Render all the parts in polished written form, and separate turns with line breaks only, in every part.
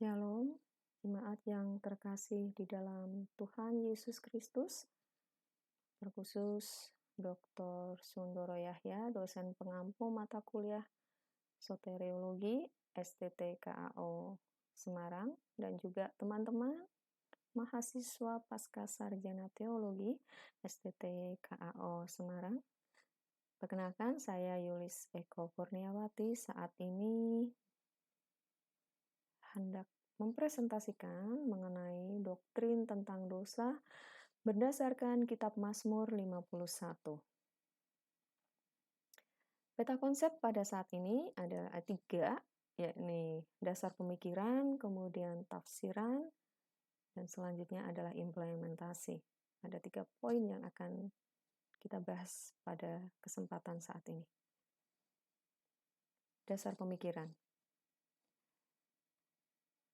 Shalom, jemaat yang terkasih di dalam Tuhan Yesus Kristus, terkhusus Dr. Sundoro Yahya, dosen pengampu mata kuliah Soteriologi STT KAO Semarang, dan juga teman-teman mahasiswa Pasca Sarjana Teologi STT KAO Semarang. Perkenalkan, saya Yulis Eko Kurniawati. Saat ini hendak mempresentasikan mengenai doktrin tentang dosa berdasarkan kitab Mazmur 51. Peta konsep pada saat ini ada 3, yakni dasar pemikiran, kemudian tafsiran, dan selanjutnya adalah implementasi. Ada 3 poin yang akan kita bahas pada kesempatan saat ini. Dasar pemikiran.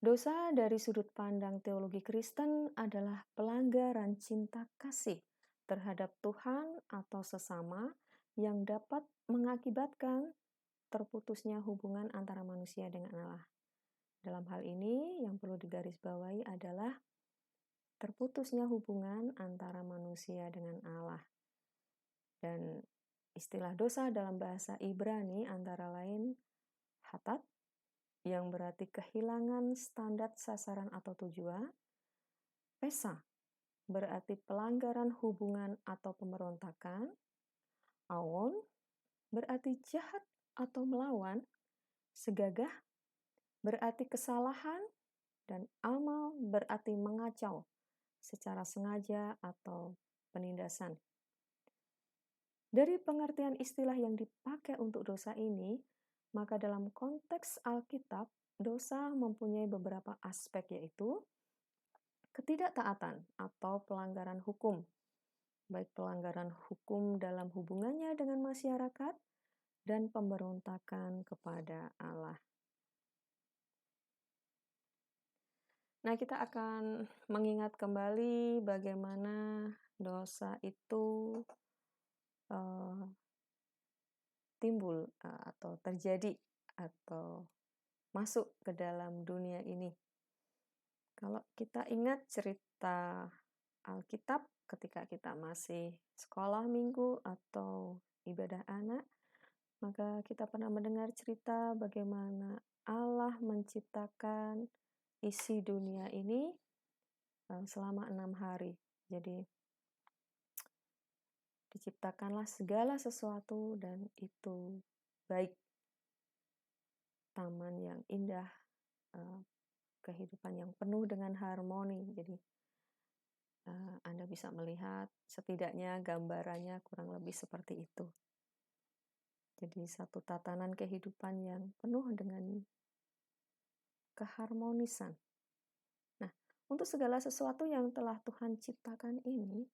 Dosa dari sudut pandang teologi Kristen adalah pelanggaran cinta kasih terhadap Tuhan atau sesama yang dapat mengakibatkan terputusnya hubungan antara manusia dengan Allah. Dalam hal ini, yang perlu digarisbawahi adalah terputusnya hubungan antara manusia dengan Allah. Dan istilah dosa dalam bahasa Ibrani antara lain hatat, yang berarti kehilangan standar sasaran atau tujuan. Pesa berarti pelanggaran hubungan atau pemberontakan. Awon berarti jahat atau melawan. Segagah berarti kesalahan. Dan amal berarti mengacau secara sengaja atau penindasan. Dari pengertian istilah yang dipakai untuk dosa ini, maka dalam konteks Alkitab, dosa mempunyai beberapa aspek, yaitu ketidaktaatan atau pelanggaran hukum, baik pelanggaran hukum dalam hubungannya dengan masyarakat dan pemberontakan kepada Allah. Nah, kita akan mengingat kembali bagaimana dosa itu timbul atau terjadi atau masuk ke dalam dunia ini. Kalau kita ingat cerita Alkitab ketika kita masih sekolah minggu atau ibadah anak, maka kita pernah mendengar cerita bagaimana Allah menciptakan isi dunia ini selama 6 hari. Jadi diciptakanlah segala sesuatu dan itu baik. Taman yang indah, kehidupan yang penuh dengan harmoni. Jadi Anda bisa melihat setidaknya gambarannya kurang lebih seperti itu. Jadi satu tatanan kehidupan yang penuh dengan keharmonisan. Nah, untuk segala sesuatu yang telah Tuhan ciptakan ini,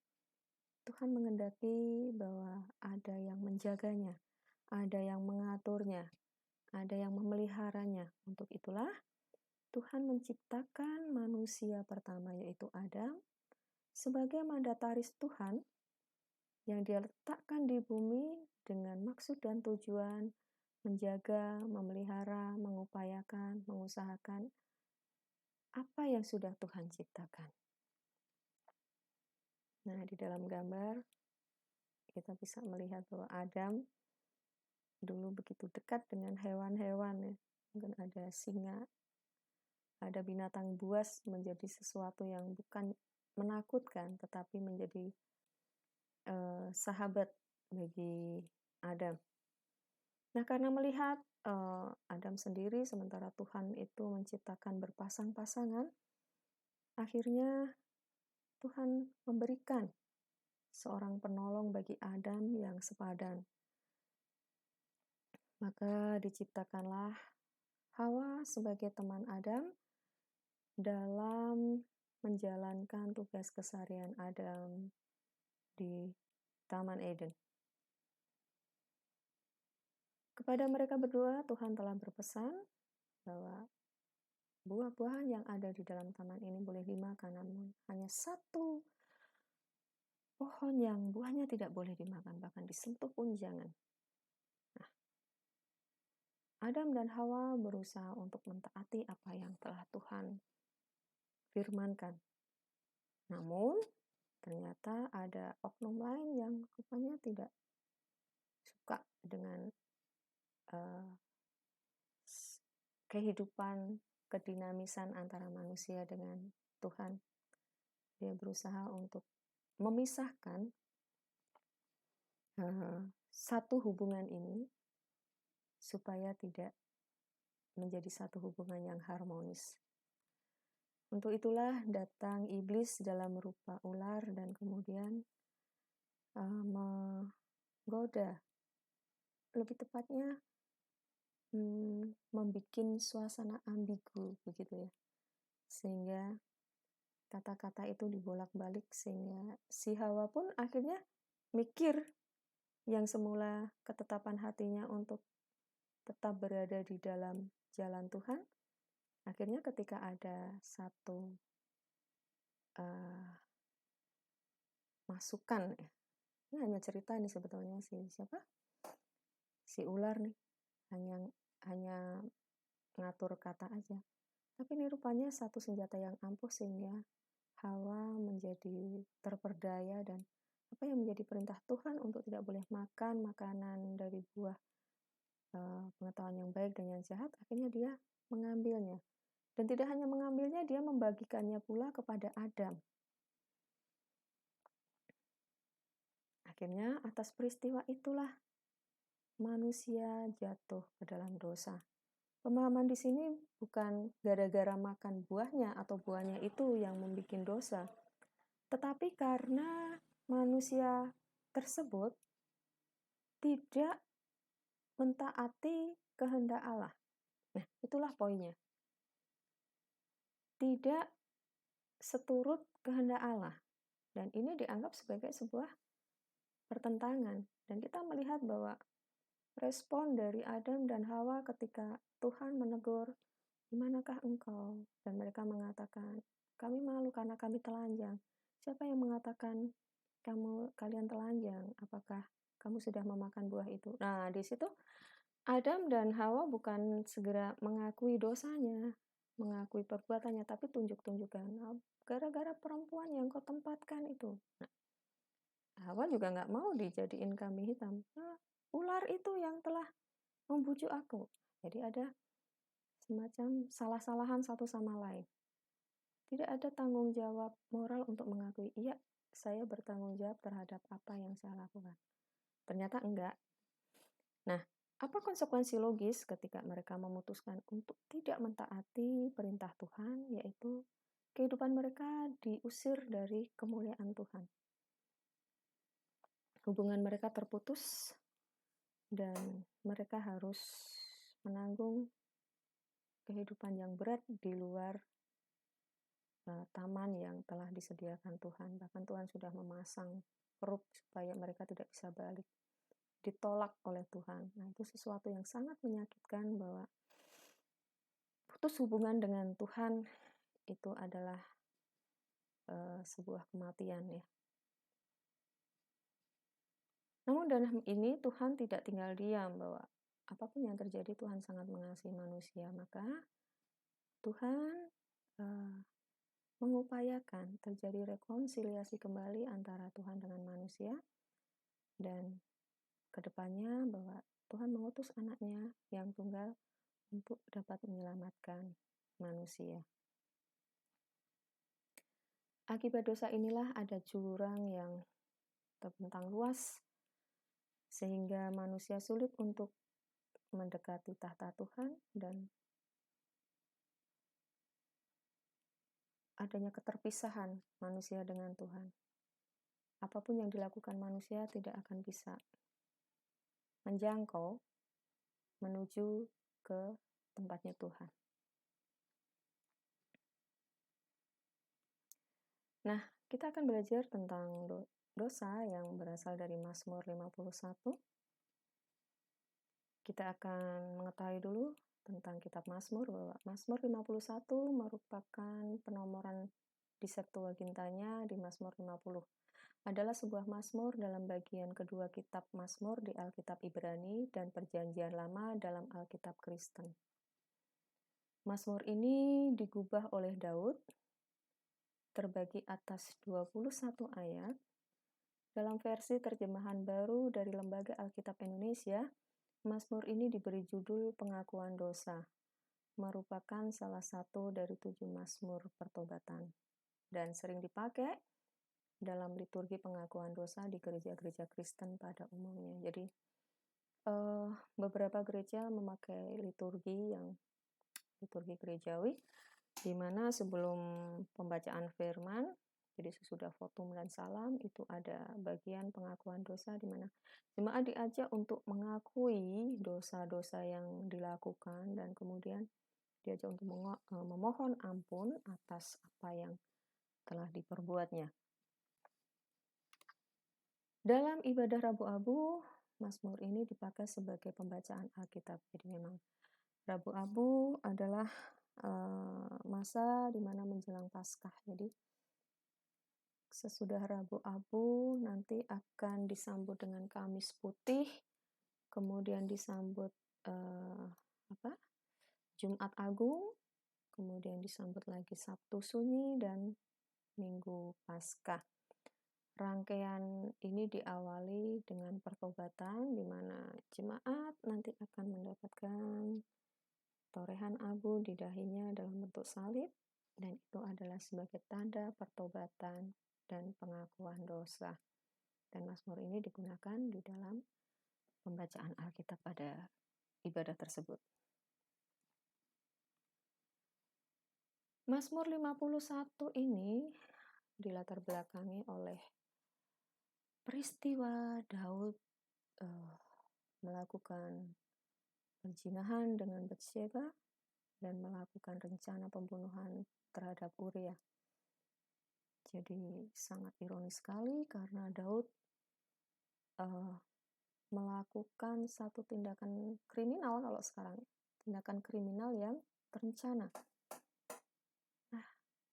Tuhan mengendaki bahwa ada yang menjaganya, ada yang mengaturnya, ada yang memeliharanya. Untuk itulah Tuhan menciptakan manusia pertama, yaitu Adam, sebagai mandataris Tuhan yang Dia letakkan di bumi dengan maksud dan tujuan menjaga, memelihara, mengupayakan, mengusahakan apa yang sudah Tuhan ciptakan. Nah, di dalam gambar kita bisa melihat bahwa Adam dulu begitu dekat dengan hewan-hewan, ya. Mungkin ada singa, ada binatang buas, menjadi sesuatu yang bukan menakutkan, tetapi menjadi sahabat bagi Adam. Nah, karena melihat Adam sendiri, sementara Tuhan itu menciptakan berpasang-pasangan, akhirnya Tuhan memberikan seorang penolong bagi Adam yang sepadan. Maka diciptakanlah Hawa sebagai teman Adam dalam menjalankan tugas keseharian Adam di Taman Eden. Kepada mereka berdua, Tuhan telah berpesan bahwa buah-buahan yang ada di dalam taman ini boleh dimakan, namun hanya satu pohon yang buahnya tidak boleh dimakan, bahkan disentuh pun jangan. Nah, Adam dan Hawa berusaha untuk mentaati apa yang telah Tuhan firmankan. Namun, ternyata ada oknum lain yang rupanya tidak suka dengan uh, kehidupan, kedinamisan antara manusia dengan Tuhan. Dia berusaha untuk memisahkan satu hubungan ini supaya tidak menjadi satu hubungan yang harmonis. Untuk itulah datang iblis dalam rupa ular dan kemudian menggoda, lebih tepatnya membuat suasana ambigu begitu ya, sehingga kata-kata itu dibolak-balik sehingga si Hawa pun akhirnya mikir yang semula ketetapan hatinya untuk tetap berada di dalam jalan Tuhan, akhirnya ketika ada satu masukan, ini hanya cerita nih sebetulnya si ular nih hanya ngatur kata aja, tapi ini rupanya satu senjata yang ampuh sehingga Hawa menjadi terperdaya dan apa yang menjadi perintah Tuhan untuk tidak boleh makan makanan dari buah pengetahuan yang baik dan yang jahat, akhirnya dia mengambilnya. Dan tidak hanya mengambilnya, dia membagikannya pula kepada Adam. Akhirnya atas peristiwa itulah manusia jatuh ke dalam dosa. Pemahaman di sini bukan gara-gara makan buahnya atau buahnya itu yang membuat dosa, tetapi karena manusia tersebut tidak mentaati kehendak Allah. Nah, itulah poinnya. Tidak seturut kehendak Allah. Dan ini dianggap sebagai sebuah pertentangan. Dan kita melihat bahwa respon dari Adam dan Hawa ketika Tuhan menegur, "Di manakah engkau?" Dan mereka mengatakan, "Kami malu karena kami telanjang." Siapa yang mengatakan kalian telanjang? Apakah kamu sudah memakan buah itu? Nah, di situ Adam dan Hawa bukan segera mengakui dosanya, mengakui perbuatannya, tapi tunjuk-tunjukkan, gara-gara perempuan yang kau tempatkan itu. Nah, Hawa juga nggak mau dijadiin kambing hitam. Nah, ular itu yang telah membujuk aku. Jadi ada semacam salah-salahan satu sama lain. Tidak ada tanggung jawab moral untuk mengakui, iya, saya bertanggung jawab terhadap apa yang saya lakukan. Ternyata enggak. Nah, apa konsekuensi logis ketika mereka memutuskan untuk tidak mentaati perintah Tuhan, yaitu kehidupan mereka diusir dari kemuliaan Tuhan. Hubungan mereka terputus dan mereka harus menanggung kehidupan yang berat di luar taman yang telah disediakan Tuhan. Bahkan Tuhan sudah memasang peruk supaya mereka tidak bisa balik. Ditolak oleh Tuhan. Nah, itu sesuatu yang sangat menyakitkan bahwa putus hubungan dengan Tuhan itu adalah sebuah kematian ya. Namun dalam ini Tuhan tidak tinggal diam bahwa apapun yang terjadi Tuhan sangat mengasihi manusia. Maka Tuhan mengupayakan terjadi rekonsiliasi kembali antara Tuhan dengan manusia, dan kedepannya bahwa Tuhan mengutus anaknya yang tunggal untuk dapat menyelamatkan manusia. Akibat dosa inilah ada jurang yang terbentang luas sehingga manusia sulit untuk mendekati tahta Tuhan, dan adanya keterpisahan manusia dengan Tuhan. Apapun yang dilakukan manusia tidak akan bisa menjangkau menuju ke tempatnya Tuhan. Nah, kita akan belajar tentang dosa yang berasal dari Mazmur 51. Kita akan mengetahui dulu tentang kitab Mazmur, bahwa Mazmur 51 merupakan penomoran di Septuagintanya di Mazmur 50. adalah sebuah mazmur dalam bagian kedua kitab Mazmur di Alkitab Ibrani dan Perjanjian Lama dalam Alkitab Kristen. Mazmur ini digubah oleh Daud, terbagi atas 21 ayat. Dalam versi terjemahan baru dari Lembaga Alkitab Indonesia, Mazmur ini diberi judul Pengakuan Dosa, merupakan salah satu dari 7 Mazmur pertobatan, dan sering dipakai dalam liturgi pengakuan dosa di gereja-gereja Kristen pada umumnya. Jadi, beberapa gereja memakai liturgi gerejawi, di mana sebelum pembacaan firman, jadi sesudah votum dan salam, itu ada bagian pengakuan dosa di mana jemaat diajak untuk mengakui dosa-dosa yang dilakukan dan kemudian diajak untuk memohon ampun atas apa yang telah diperbuatnya. Dalam ibadah Rabu Abu, Mazmur ini dipakai sebagai pembacaan Alkitab. Jadi memang Rabu Abu adalah masa di mana menjelang Paskah. Jadi sesudah Rabu Abu nanti akan disambut dengan Kamis Putih, kemudian disambut Jumat Agung, kemudian disambut lagi Sabtu Sunyi dan Minggu Paskah. Rangkaian ini diawali dengan pertobatan di mana jemaat nanti akan mendapatkan torehan abu di dahinya dalam bentuk salib, dan itu adalah sebagai tanda pertobatan dan pengakuan dosa. Dan Mazmur ini digunakan di dalam pembacaan Alkitab pada ibadah tersebut. Mazmur 51 ini dilatar belakangi oleh peristiwa Daud melakukan perzinahan dengan Batsyeba dan melakukan rencana pembunuhan terhadap Uria. Jadi sangat ironis sekali karena Daud melakukan satu tindakan kriminal kalau sekarang, tindakan kriminal yang terencana. Nah,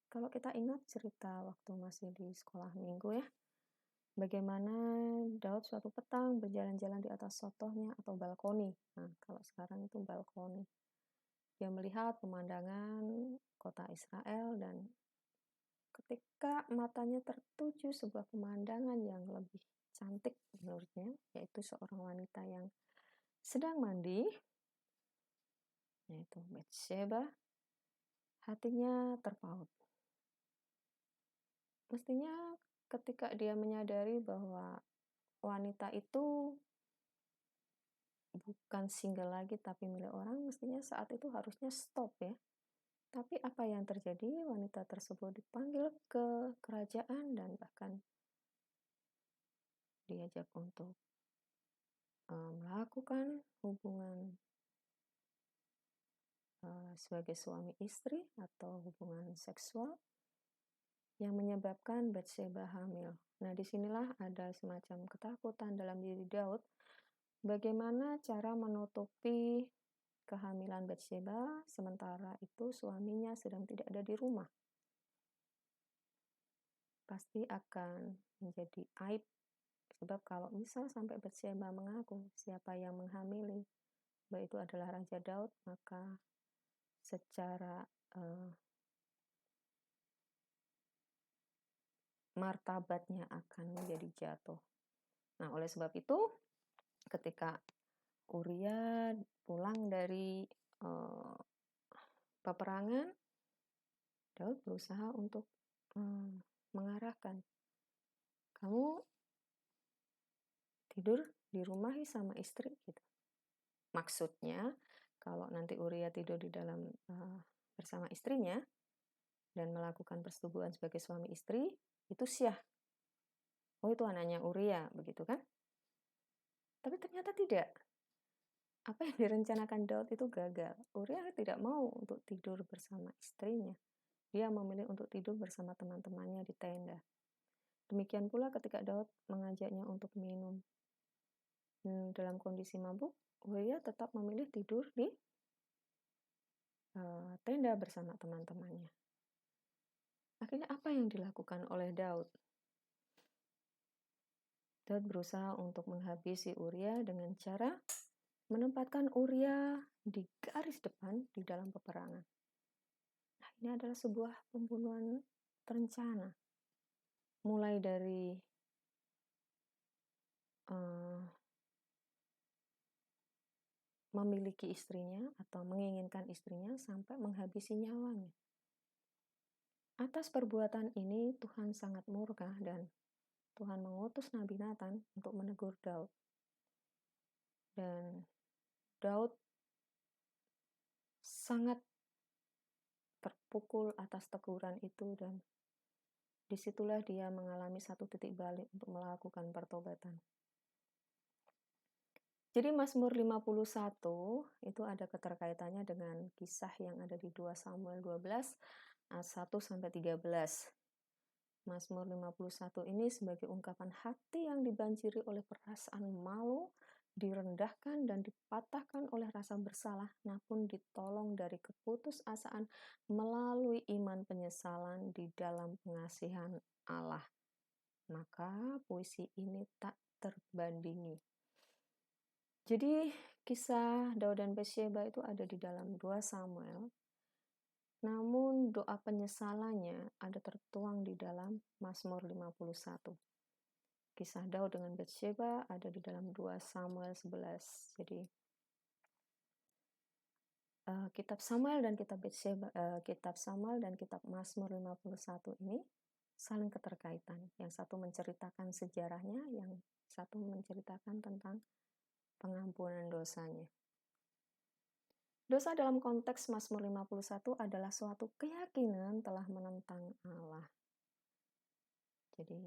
kalau kita ingat cerita waktu masih di sekolah minggu ya, bagaimana Daud suatu petang berjalan-jalan di atas sotohnya atau balkoni. Nah, kalau sekarang itu balkoni. Dia melihat pemandangan kota Israel dan ketika matanya tertuju sebuah pemandangan yang lebih cantik menurutnya, yaitu seorang wanita yang sedang mandi, yaitu Batsyeba, hatinya terpaut. Mestinya ketika dia menyadari bahwa wanita itu bukan single lagi tapi milik orang, mestinya saat itu harusnya stop ya. Tapi apa yang terjadi? Wanita tersebut dipanggil ke kerajaan dan bahkan diajak untuk melakukan hubungan sebagai suami istri atau hubungan seksual yang menyebabkan Batsyeba hamil. Nah, disinilah ada semacam ketakutan dalam diri Daud. Bagaimana cara menutupi kehamilan Batsyeba sementara itu suaminya sedang tidak ada di rumah? Pasti akan menjadi aib, sebab kalau misal sampai Batsyeba mengaku siapa yang menghamili, bahwa itu adalah Raja Daud, maka secara martabatnya akan menjadi jatuh. Nah, oleh sebab itu ketika Uria pulang dari peperangan, Daud berusaha untuk mengarahkan, kamu tidur di rumah sama istri gitu. Maksudnya kalau nanti Uria tidur di dalam bersama istrinya dan melakukan persetubuhan sebagai suami istri, itu syah. Oh, itu anaknya Uria, begitu kan? Tapi ternyata tidak. Apa yang direncanakan Daud itu gagal. Uria tidak mau untuk tidur bersama istrinya. Dia memilih untuk tidur bersama teman-temannya di tenda. Demikian pula ketika Daud mengajaknya untuk minum. Dalam kondisi mabuk, Uria tetap memilih tidur di tenda bersama teman-temannya. Akhirnya apa yang dilakukan oleh Daud? Daud berusaha untuk menghabisi Uria dengan cara menempatkan Uria di garis depan di dalam peperangan. Nah, ini adalah sebuah pembunuhan terencana. Mulai dari memiliki istrinya atau menginginkan istrinya sampai menghabisi nyawanya. Atas perbuatan ini Tuhan sangat murka dan Tuhan mengutus Nabi Nathan untuk menegur Daud. Dan Daud sangat terpukul atas teguran itu dan disitulah dia mengalami satu titik balik untuk melakukan pertobatan. Jadi Mazmur 51 itu ada keterkaitannya dengan kisah yang ada di 2 Samuel 12 ayat 1 sampai 13. Mazmur 51 ini sebagai ungkapan hati yang dibanjiri oleh perasaan malu, direndahkan dan dipatahkan oleh rasa bersalah, namun ditolong dari keputusasaan melalui iman penyesalan di dalam pengasihan Allah. Maka puisi ini tak terbandingi. Jadi kisah Daud dan Batsyeba itu ada di dalam 2 Samuel. Namun doa penyesalannya ada tertuang di dalam Mazmur 51. Kisah Daud dengan Batsyeba ada di dalam 2 Samuel 11. Jadi kitab Samuel dan kitab Batsyeba, kitab Samuel dan kitab Mazmur 51 ini saling keterkaitan. Yang satu menceritakan sejarahnya, yang satu menceritakan tentang pengampunan dosanya. Dosa dalam konteks Mazmur 51 adalah suatu keyakinan telah menentang Allah. Jadi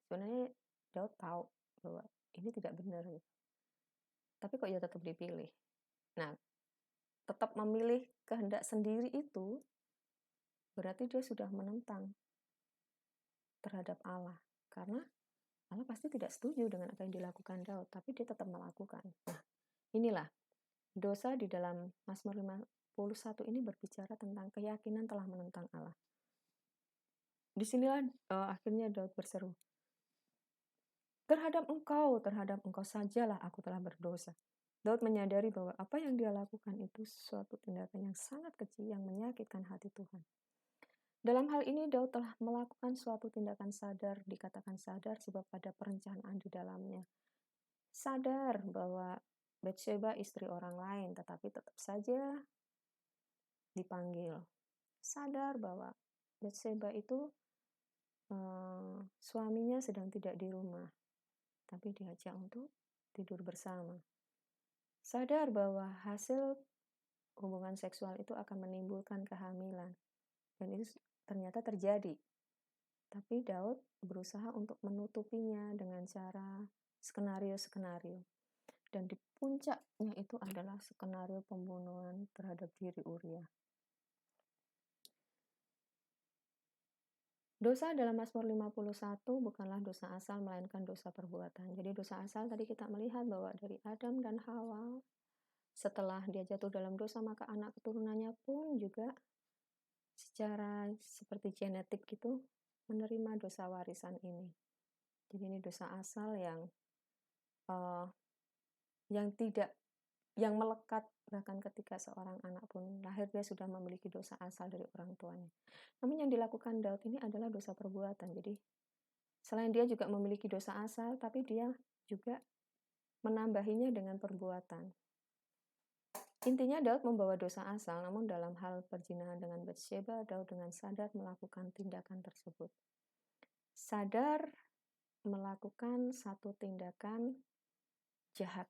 sebenarnya Daud tahu bahwa ini tidak benar, tapi kok ia tetap dipilih. Nah, tetap memilih kehendak sendiri itu berarti dia sudah menentang terhadap Allah, karena Allah pasti tidak setuju dengan apa yang dilakukan Daud, tapi dia tetap melakukan. Nah, inilah dosa di dalam Mazmur 51 ini berbicara tentang keyakinan telah menentang Allah. Disinilah akhirnya Daud berseru, terhadap engkau sajalah aku telah berdosa. Daud menyadari bahwa apa yang dia lakukan itu suatu tindakan yang sangat kecil yang menyakitkan hati Tuhan. Dalam hal ini Daud telah melakukan suatu tindakan sadar, dikatakan sadar sebab ada perencanaan di dalamnya. Sadar bahwa Batsyeba istri orang lain, tetapi tetap saja dipanggil. Sadar bahwa Batsyeba itu suaminya sedang tidak di rumah, tapi diajak untuk tidur bersama. Sadar bahwa hasil hubungan seksual itu akan menimbulkan kehamilan. Dan itu ternyata terjadi. Tapi Daud berusaha untuk menutupinya dengan cara skenario-skenario. Dan di puncaknya itu adalah skenario pembunuhan terhadap diri Uria. Dosa dalam Mazmur 51 bukanlah dosa asal, melainkan dosa perbuatan. Jadi dosa asal tadi kita melihat bahwa dari Adam dan Hawa, setelah dia jatuh dalam dosa, maka anak keturunannya pun juga secara seperti genetik gitu menerima dosa warisan ini. Jadi ini dosa asal yang melekat, bahkan ketika seorang anak pun lahir dia sudah memiliki dosa asal dari orang tuanya. Namun yang dilakukan Daud ini adalah dosa perbuatan. Jadi selain dia juga memiliki dosa asal, tapi dia juga menambahinya dengan perbuatan. Intinya Daud membawa dosa asal, namun dalam hal perzinahan dengan Batsyeba, Daud dengan sadar melakukan tindakan tersebut. Sadar melakukan satu tindakan jahat.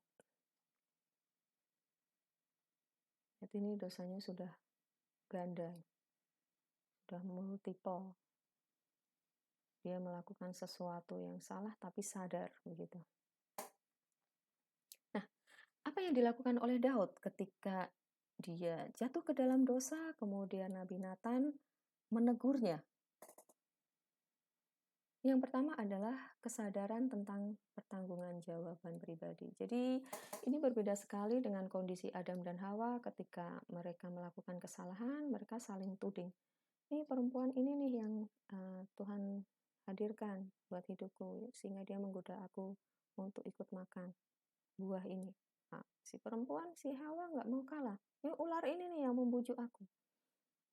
Jadi ini dosanya sudah ganda, sudah multiple. Dia melakukan sesuatu yang salah tapi sadar begitu. Nah, apa yang dilakukan oleh Daud ketika dia jatuh ke dalam dosa, kemudian Nabi Nathan menegurnya? Yang pertama adalah kesadaran tentang pertanggungjawaban pribadi. Jadi ini berbeda sekali dengan kondisi Adam dan Hawa ketika mereka melakukan kesalahan, mereka saling tuding. Ini perempuan ini nih yang Tuhan hadirkan buat hidupku, sehingga dia menggoda aku untuk ikut makan buah ini. Nah, si perempuan, si Hawa nggak mau kalah. Ini ular ini nih yang membujuk aku.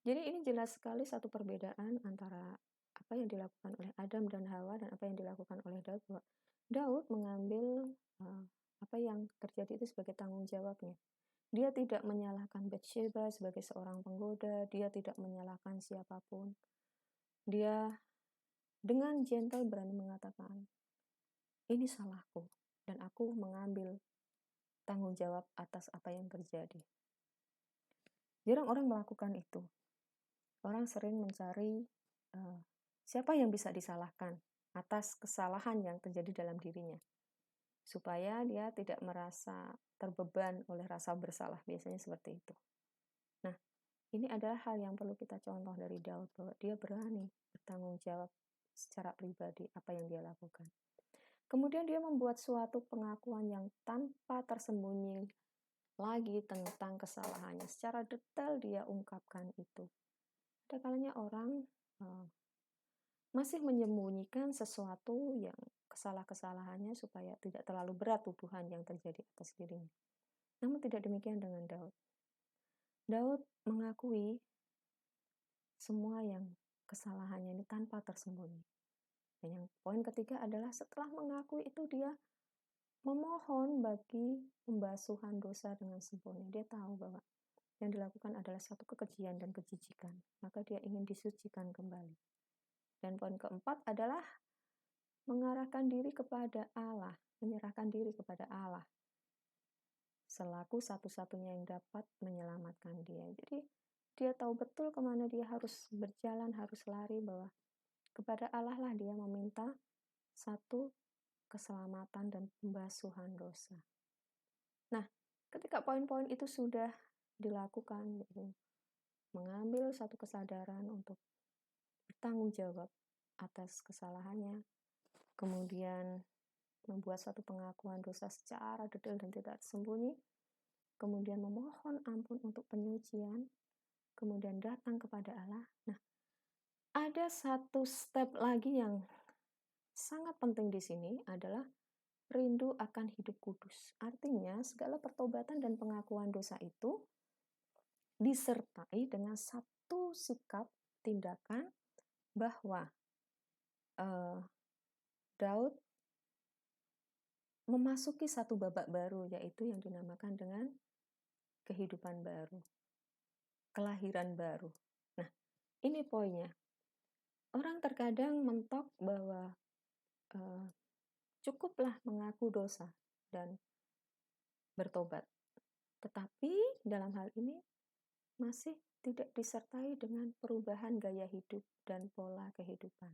Jadi ini jelas sekali satu perbedaan antara apa yang dilakukan oleh Adam dan Hawa dan apa yang dilakukan oleh Daud. Bahwa Daud mengambil apa yang terjadi itu sebagai tanggung jawabnya. Dia tidak menyalahkan Batsheba sebagai seorang penggoda, dia tidak menyalahkan siapapun. Dia dengan gentle berani mengatakan, ini salahku dan aku mengambil tanggung jawab atas apa yang terjadi. Jarang orang melakukan itu. Orang sering mencari siapa yang bisa disalahkan atas kesalahan yang terjadi dalam dirinya, supaya dia tidak merasa terbeban oleh rasa bersalah. Biasanya seperti itu. Nah, ini adalah hal yang perlu kita contoh dari Daud, bahwa dia berani bertanggung jawab secara pribadi apa yang dia lakukan. Kemudian dia membuat suatu pengakuan yang tanpa tersembunyi lagi tentang kesalahannya. Secara detail dia ungkapkan itu. Ada kalanya orang masih menyembunyikan sesuatu yang kesalahan-kesalahannya supaya tidak terlalu berat tuduhan yang terjadi atas dirinya. Namun tidak demikian dengan Daud. Daud mengakui semua yang kesalahannya ini tanpa tersembunyi. Dan yang poin ketiga adalah setelah mengakui itu dia memohon bagi pembasuhan dosa dengan sempurna. Dia tahu bahwa yang dilakukan adalah satu kekejian dan kejijikan. Maka dia ingin disucikan kembali. Dan poin keempat adalah mengarahkan diri kepada Allah, menyerahkan diri kepada Allah selaku satu-satunya yang dapat menyelamatkan dia. Jadi dia tahu betul kemana dia harus berjalan, harus lari, bahwa kepada Allah lah dia meminta satu keselamatan dan pembasuhan dosa. Nah, ketika poin-poin itu sudah dilakukan, mengambil satu kesadaran untuk bertanggung jawab atas kesalahannya, kemudian membuat satu pengakuan dosa secara detail dan tidak tersembunyi, kemudian memohon ampun untuk penyucian, kemudian datang kepada Allah. Nah, ada satu step lagi yang sangat penting di sini adalah rindu akan hidup kudus. Artinya, segala pertobatan dan pengakuan dosa itu disertai dengan satu sikap tindakan bahwa Daud memasuki satu babak baru, yaitu yang dinamakan dengan kehidupan baru, kelahiran baru. Nah, ini poinnya. Orang terkadang mentok bahwa cukuplah mengaku dosa dan bertobat. Tetapi dalam hal ini masih tidak disertai dengan perubahan gaya hidup dan pola kehidupan.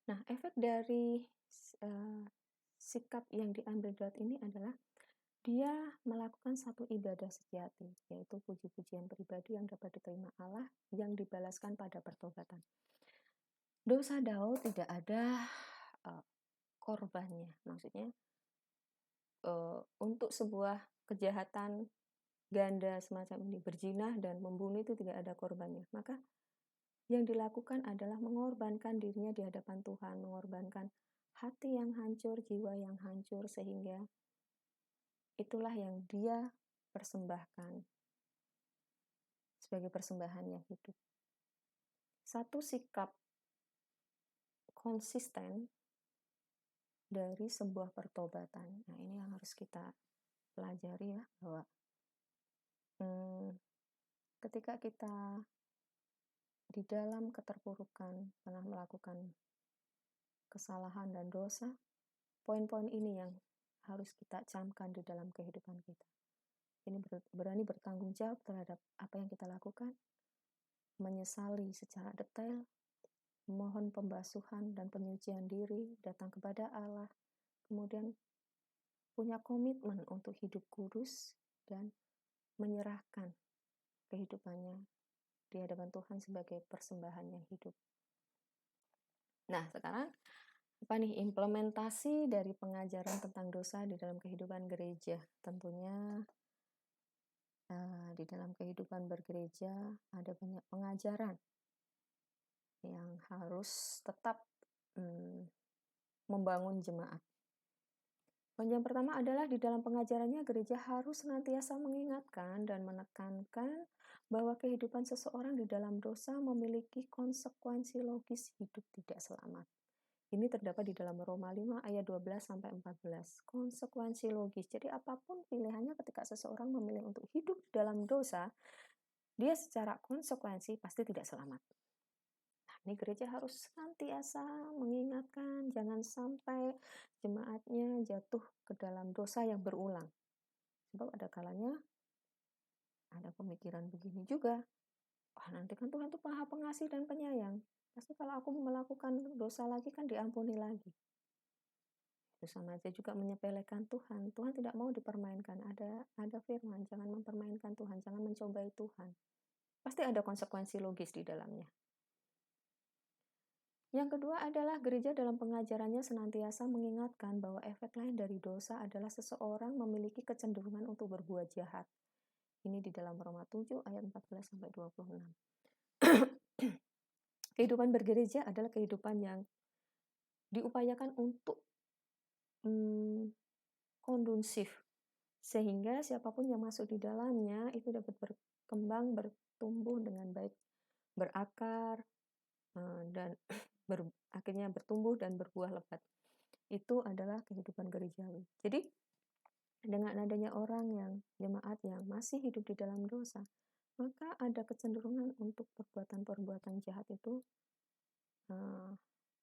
Nah, efek dari sikap yang diambil Daud ini adalah dia melakukan satu ibadah sejati, yaitu puji-pujian pribadi yang dapat diterima Allah yang dibalaskan pada pertobatan. Dosa Daud tidak ada korbannya, maksudnya untuk sebuah kejahatan ganda semacam ini, berzina dan membunuh, itu tidak ada korbannya. Maka yang dilakukan adalah mengorbankan dirinya di hadapan Tuhan, mengorbankan hati yang hancur, jiwa yang hancur, sehingga itulah yang dia persembahkan sebagai persembahan yang hidup. Satu sikap konsisten dari sebuah pertobatan. Nah, ini yang harus kita pelajari ya, bahwa ketika kita di dalam keterpurukan pernah melakukan kesalahan dan dosa, poin-poin ini yang harus kita camkan di dalam kehidupan kita. Ini berani bertanggung jawab terhadap apa yang kita lakukan, menyesali secara detail, mohon pembasuhan dan penyucian diri, datang kepada Allah, kemudian punya komitmen untuk hidup kudus dan menyerahkan kehidupannya di hadapan Tuhan sebagai persembahan yang hidup. Nah, sekarang apa nih implementasi dari pengajaran tentang dosa di dalam kehidupan gereja? Tentunya di dalam kehidupan bergereja ada banyak pengajaran yang harus tetap membangun jemaat. Poin yang pertama adalah di dalam pengajarannya gereja harus senantiasa mengingatkan dan menekankan bahwa kehidupan seseorang di dalam dosa memiliki konsekuensi logis hidup tidak selamat. Ini terdapat di dalam Roma 5 ayat 12 sampai 14. Konsekuensi logis. Jadi apapun pilihannya ketika seseorang memilih untuk hidup dalam dosa, dia secara konsekuensi pasti tidak selamat. Nah, ini gereja harus senantiasa mengingatkan, jangan sampai jemaatnya jatuh ke dalam dosa yang berulang. Sebab ada kalanya ada pemikiran begini juga, wah nanti kan Tuhan itu Maha Pengasih dan Penyayang. Pasti kalau aku melakukan dosa lagi kan diampuni lagi. Itu sama aja juga menyepelekan Tuhan. Tuhan tidak mau dipermainkan. Ada firman, jangan mempermainkan Tuhan, jangan mencobai Tuhan. Pasti ada konsekuensi logis di dalamnya. Yang kedua adalah gereja dalam pengajarannya senantiasa mengingatkan bahwa efek lain dari dosa adalah seseorang memiliki kecenderungan untuk berbuat jahat. Ini di dalam Roma 7 ayat 14 sampai 26. Kehidupan bergereja adalah kehidupan yang diupayakan untuk kondusif, sehingga siapapun yang masuk di dalamnya itu dapat berkembang, bertumbuh dengan baik, berakar, dan akhirnya bertumbuh dan berbuah lebat. Itu adalah kehidupan gerejawi. Jadi dengan adanya orang yang jemaat yang masih hidup di dalam dosa, maka ada kecenderungan untuk perbuatan-perbuatan jahat itu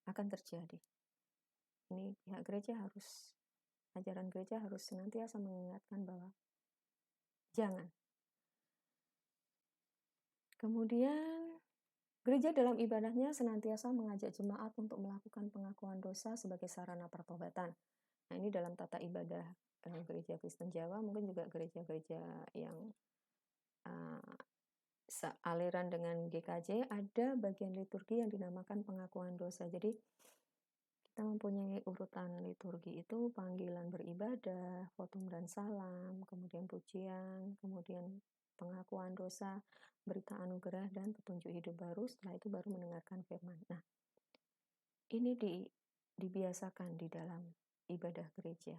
akan terjadi. Ini pihak gereja harus, ajaran gereja harus senantiasa mengingatkan bahwa jangan. Kemudian gereja dalam ibadahnya senantiasa mengajak jemaat untuk melakukan pengakuan dosa sebagai sarana pertobatan. Nah, ini dalam tata ibadah gereja Kristen Jawa, mungkin juga gereja-gereja yang sealiran dengan GKJ, ada bagian liturgi yang dinamakan pengakuan dosa. Jadi kita mempunyai urutan liturgi itu panggilan beribadah, khotum dan salam, kemudian pujian, kemudian pengakuan dosa, berita anugerah, dan petunjuk hidup baru. Setelah itu baru mendengarkan firman. Nah, ini dibiasakan di dalam ibadah gereja.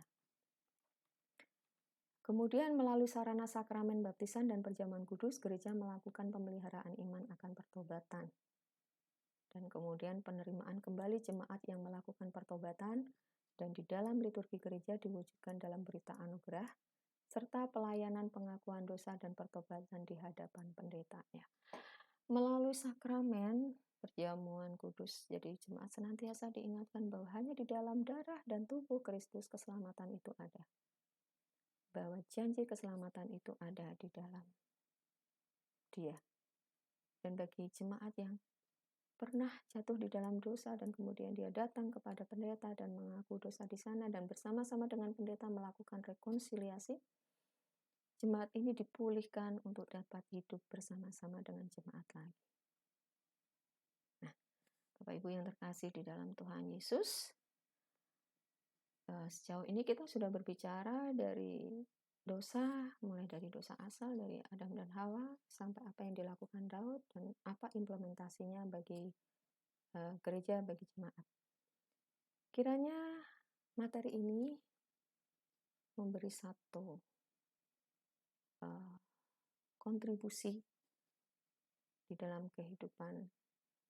Kemudian melalui sarana sakramen baptisan dan perjamuan kudus, gereja melakukan pemeliharaan iman akan pertobatan. Dan kemudian penerimaan kembali jemaat yang melakukan pertobatan, dan di dalam liturgi gereja diwujudkan dalam berita anugerah, serta pelayanan pengakuan dosa dan pertobatan di hadapan pendeta. Ya. Melalui sakramen perjamuan kudus, jadi jemaat senantiasa diingatkan bahwa hanya di dalam darah dan tubuh Kristus keselamatan itu ada. Bahwa janji keselamatan itu ada di dalam Dia. Dan bagi jemaat yang pernah jatuh di dalam dosa dan kemudian dia datang kepada pendeta dan mengaku dosa di sana dan bersama-sama dengan pendeta melakukan rekonsiliasi, jemaat ini dipulihkan untuk dapat hidup bersama-sama dengan jemaat lagi. Nah, Bapak Ibu yang terkasih di dalam Tuhan Yesus, sejauh ini kita sudah berbicara dari dosa, mulai dari dosa asal dari Adam dan Hawa sampai apa yang dilakukan Daud dan apa implementasinya bagi gereja, bagi jemaat. Kiranya materi ini memberi satu kontribusi di dalam kehidupan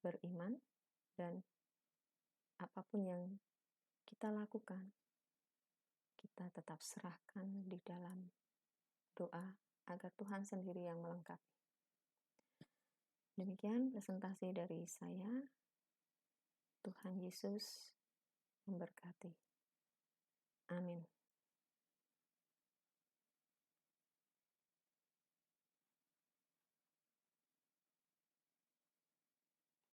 beriman, dan apapun yang kita lakukan, kita tetap serahkan di dalam doa agar Tuhan sendiri yang melengkapi. Demikian presentasi dari saya. Tuhan Yesus memberkati. Amin.